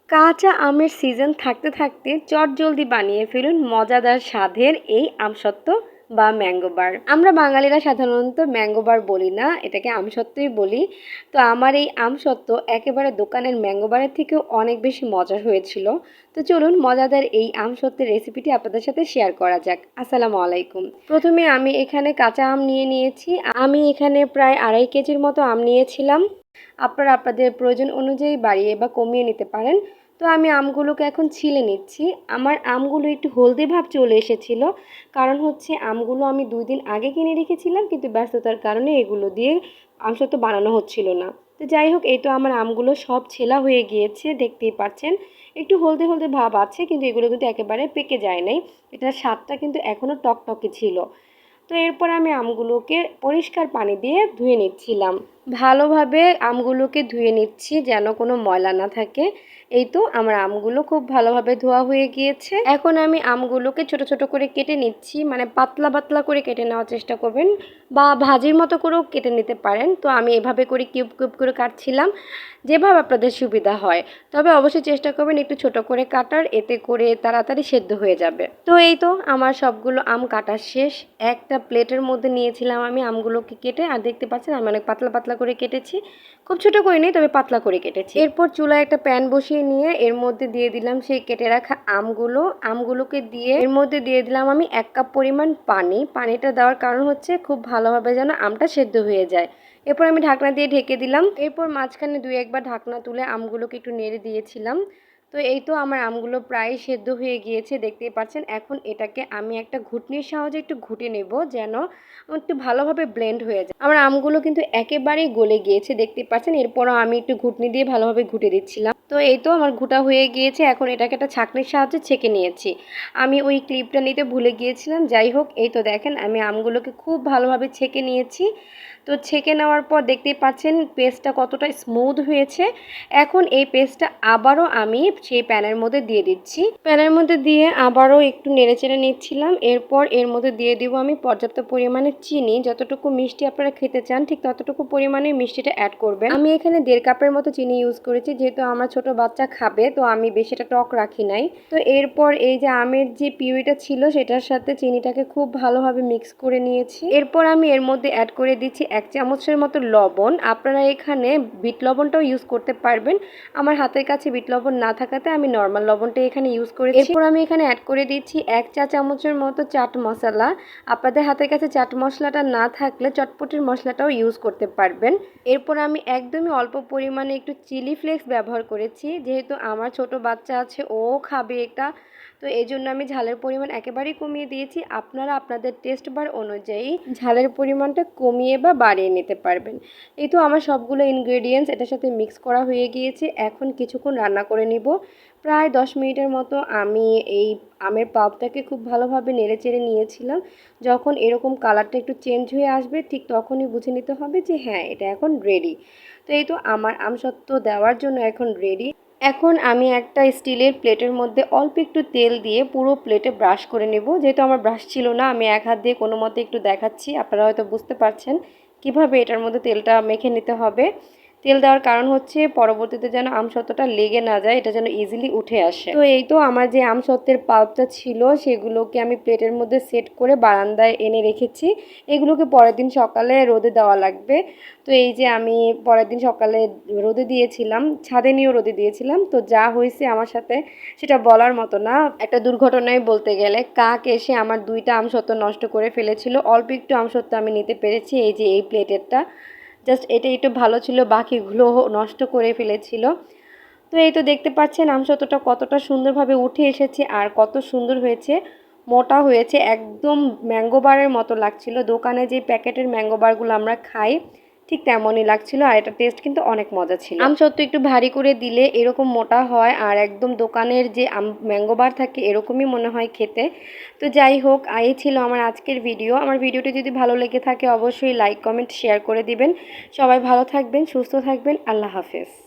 কাঁচা আমের সিজন থাকতে থাকতে চটজলদি বানিয়ে ফেলুন মজাদার স্বাদের এই আমসত্ত্ব বা ম্যাঙ্গো বার। আমরা বাঙালিরা সাধারণত ম্যাঙ্গো বার বলি না, এটাকে আমসত্ত্বই বলি। তো আমার এই আমসত্ত্ব একেবারে দোকানের ম্যাঙ্গো বারের থেকেও অনেক বেশি মজার হয়েছিল। তো চলুন মজাদার এই আমসত্ত্বের রেসিপিটি আপনাদের সাথে শেয়ার করা যাক। আসসালামু আলাইকুম। প্রথমে আমি এখানে কাঁচা আম নিয়েছি। আমি এখানে প্রায় 2.5 কেজির মতো আম নিয়েছিলাম। আপনারা আপনাদের প্রয়োজন অনুযায়ী বাড়িয়ে বা কমিয়ে নিতে পারেন। তো আমি আমগুলোকে এখন ছিলে নিচ্ছি। আমার আমগুলো একটু হলদে ভাব চলে এসেছিল, কারণ হচ্ছে আমগুলো আমি 2 দিন আগে কিনে রেখেছিলাম, কিন্তু ব্যস্ততার কারণে এগুলো দিয়ে আমসত্ত্ব বানানো হচ্ছিল না। তো যাই হোক, এই তো আমার আমগুলো সব ছেলা হয়ে গিয়েছে, দেখতেই পাচ্ছেন একটু হলদে হলদে ভাব আছে, কিন্তু এগুলো কিন্তু একেবারে পেকে যায় নাই। এটার স্বাদটা কিন্তু এখনও টকটকে ছিল। তো এরপর আমি আমগুলোকে পরিষ্কার পানি দিয়ে ধুয়ে নিচ্ছিলাম। ভালোভাবে আমগুলোকে ধুয়ে নিচ্ছি যেন কোনো ময়লা না থাকে। এই তো আমার আমগুলো খুব ভালোভাবে ধোয়া হয়ে গিয়েছে। এখন আমি আমগুলোকে ছোট ছোট করে কেটে নিচ্ছি, মানে পাতলা পাতলা করে কেটে নেওয়ার চেষ্টা করবেন, বা ভাজির মতো করেও কেটে নিতে পারেন। তো আমি এভাবে করে কিউব কিউব করে কাটছিলাম, যেভাবে আপনাদের সুবিধা হয়। তবে অবশ্যই চেষ্টা করবেন একটু ছোট করে কাটার, এতে করে তাড়াতাড়ি সেদ্ধ হয়ে যাবে। তো এই তো আমার সবগুলো আম কাটা শেষ। একটা প্লেটের মধ্যে নিয়েছিলাম আমি আমগুলোকে কেটে, আর দেখতে পাচ্ছেন আমি অনেক পাতলা পাতলা করে কেটেছি, খুব ছোট করে নিই, তবে পাতলা করে কেটেছি। এরপর চুলায় একটা প্যান বসিয়ে নিয়ে এর মধ্যে দিয়ে দিলাম সেই কেটে রাখা আমগুলোকে দিয়ে এর মধ্যে দিয়ে দিলাম আমি 1 কাপ পরিমাণ পানি। পানিটা দেওয়ার কারণ হচ্ছে খুব ভালোভাবে যেন আমটা সেদ্ধ হয়ে যায়। এরপর আমি ঢাকনা দিয়ে ঢেকে দিলাম। এরপর মাঝখানে 2-1 বার ঢাকনা তুলে আমগুলোকে একটু নেড়ে দিয়েছিলাম। তো এই তো আমার আমগুলো প্রায় সেদ্ধ হয়ে গিয়েছে, দেখতেই পাচ্ছেন। এখন এটাকে আমি একটা ঘুটনির সাহায্যে একটু ঘুটে নেব, যেন একটু ভালোভাবে ব্লেন্ড হয়ে যায়। আমার আমগুলো কিন্তু একেবারেই গলে গিয়েছে, দেখতেই পাচ্ছেন। এরপরও আমি একটু ঘুটনি দিয়ে ভালোভাবে ঘুটে দিচ্ছিলাম। তো এই তো আমার ঘুটা হয়ে গিয়েছে। এখন এটাকে একটা ছাঁকনির সাহায্যে ছেঁকে নিয়েছি। আমি ওই ক্লিপটা নিতে ভুলে গিয়েছিলাম। যাই হোক, এই তো দেখেন আমি আমগুলোকে খুব ভালোভাবে ছেঁকে নিয়েছি। তো ছেঁকে নেওয়ার পর দেখতেই পাচ্ছেন পেস্টটা কতটা স্মুথ হয়েছে। এখন এই পেস্টটা আবারও আমি সেই প্যানের মধ্যে দিয়ে দিচ্ছি। প্যানের মধ্যে দিয়ে আবারও একটু নেড়েচেড়ে নিচ্ছিলাম। এরপর এর মধ্যে দিয়ে দিব আমি পর্যাপ্ত পরিমাণে চিনি। যতটুকু মিষ্টি আপনারা খেতে চান ঠিক ততটুকু পরিমাণে মিষ্টিটা অ্যাড করবেন। আমি এখানে 1.5 কাপের মতো চিনি ইউজ করেছি, যেহেতু আমার ছোট বাচ্চা খাবে, তো আমি বেশিটা টক রাখি নাই। তো এরপর এই যে আমের যে পিউরিটা ছিল সেটার সাথে চিনিটাকে খুব ভালোভাবে মিক্স করে নিয়েছি। এরপর আমি এর মধ্যে অ্যাড করে দিচ্ছি 1 চামচের মতো লবণ। আপনারা এখানে বিট লবণটাও ইউজ করতে পারবেন। আমার হাতের কাছে বিট লবণ না থাকাতে আমি নর্মাল লবণটা এখানে ইউজ করেছি। এরপর আমি এখানে অ্যাড করে দিচ্ছি 1 চা চামচের মতো চাট মশলা। আপনাদের হাতের কাছে চাট মশলাটা না থাকলে চটপটির মশলাটাও ইউজ করতে পারবেন। এরপর আমি একদমই অল্প পরিমাণে একটু চিলি ফ্লেক্স ব্যবহার করেছি, যেহেতু আমার ছোট বাচ্চা আছে, ও খাবে এটা। তো এই জন্য আমি ঝালের পরিমাণ একেবারেই কমিয়ে দিয়েছি। আপনারা আপনাদের টেস্ট বার অনুযায়ী ঝালের পরিমাণটা কমিয়ে বা বাড়িয়ে নিতে পারবেন। এই তো আমার সবগুলো ইনগ্রেডিয়েন্টস এটার সাথে মিক্স করা হয়ে গিয়েছে। এখন কিছুক্ষণ রান্না করে নিব। প্রায় 10 মিনিটের মতো আমি এই আমের পাল্পটাকে খুব ভালোভাবে নেড়েচেড়ে নিয়েছিলাম। যখন এরকম কালারটা একটু চেঞ্জ হয়ে আসবে, ঠিক তখনই বুঝে নিতে হবে যে হ্যাঁ, এটা এখন রেডি। তো এই তো আমার আমসত্ত্ব দেওয়ার জন্য এখন রেডি। এখন আমি একটা স্টিলের প্লেটের মধ্যে অল্প একটু তেল দিয়ে পুরো প্লেটে ব্রাশ করে নেব। যেহেতু আমার ব্রাশ ছিল না, আমি এক হাত দিয়ে কোনো মতে একটু দেখাচ্ছি। আপনারা হয়তো বুঝতে পারছেন কিভাবে এটার মধ্যে তেলটা মেখে নিতে হবে। তেল দেওয়ার কারণ হচ্ছে পরবর্তীতে যেন আমসত্ত্বটা লেগে না যায়, এটা যেন ইজিলি উঠে আসে। তো এই তো আমার যে আমসত্ত্বের পাল্পটা ছিল সেগুলোকে আমি প্লেটের মধ্যে সেট করে বারান্দায় এনে রেখেছি। এগুলোকে পরের দিন সকালে রোদে দেওয়া লাগবে। তো এই যে আমি পরের দিন সকালে রোদে দিয়েছিলাম, ছাদে নিয়েও রোদে দিয়েছিলাম। তো যা হয়েছে আমার সাথে সেটা বলার মতো না, একটা দুর্ঘটনাই বলতে গেলে। কাক এসে আমার 2টা আমসত্ত্ব নষ্ট করে ফেলেছিল। অল্প একটু আমসত্ত্ব আমি নিতে পেরেছি, এই যে এই প্লেটেরটা। জাস্ট এটা একটু ভালো ছিল, বাকিগুলো নষ্ট করে ফেলেছিল। তো এই তো দেখতে পাচ্ছেন আমসত্ত্বটা কতটা সুন্দরভাবে উঠে এসেছে আর কত সুন্দর হয়েছে, মোটা হয়েছে, একদম ম্যাঙ্গো বারের মতো লাগছিল। দোকানে যে প্যাকেটের ম্যাঙ্গো বারগুলো আমরা খাই ঠিক তেমনই লাগছিল, আর এটা টেস্ট কিন্তু অনেক মজা ছিল। আমসত্ত্ব একটু ভারী করে দিলে এরকম মোটা হয়, আর একদম দোকানের যে ম্যাঙ্গো বার থাকে এরকমই মনে হয় খেতে। তো যাই হোক, এই ছিল আমার আজকের ভিডিও। আমার ভিডিওটি যদি ভালো লেগে থাকে অবশ্যই লাইক কমেন্ট শেয়ার করে দিবেন। সবাই ভালো থাকবেন, সুস্থ থাকবেন। আল্লাহ হাফেজ।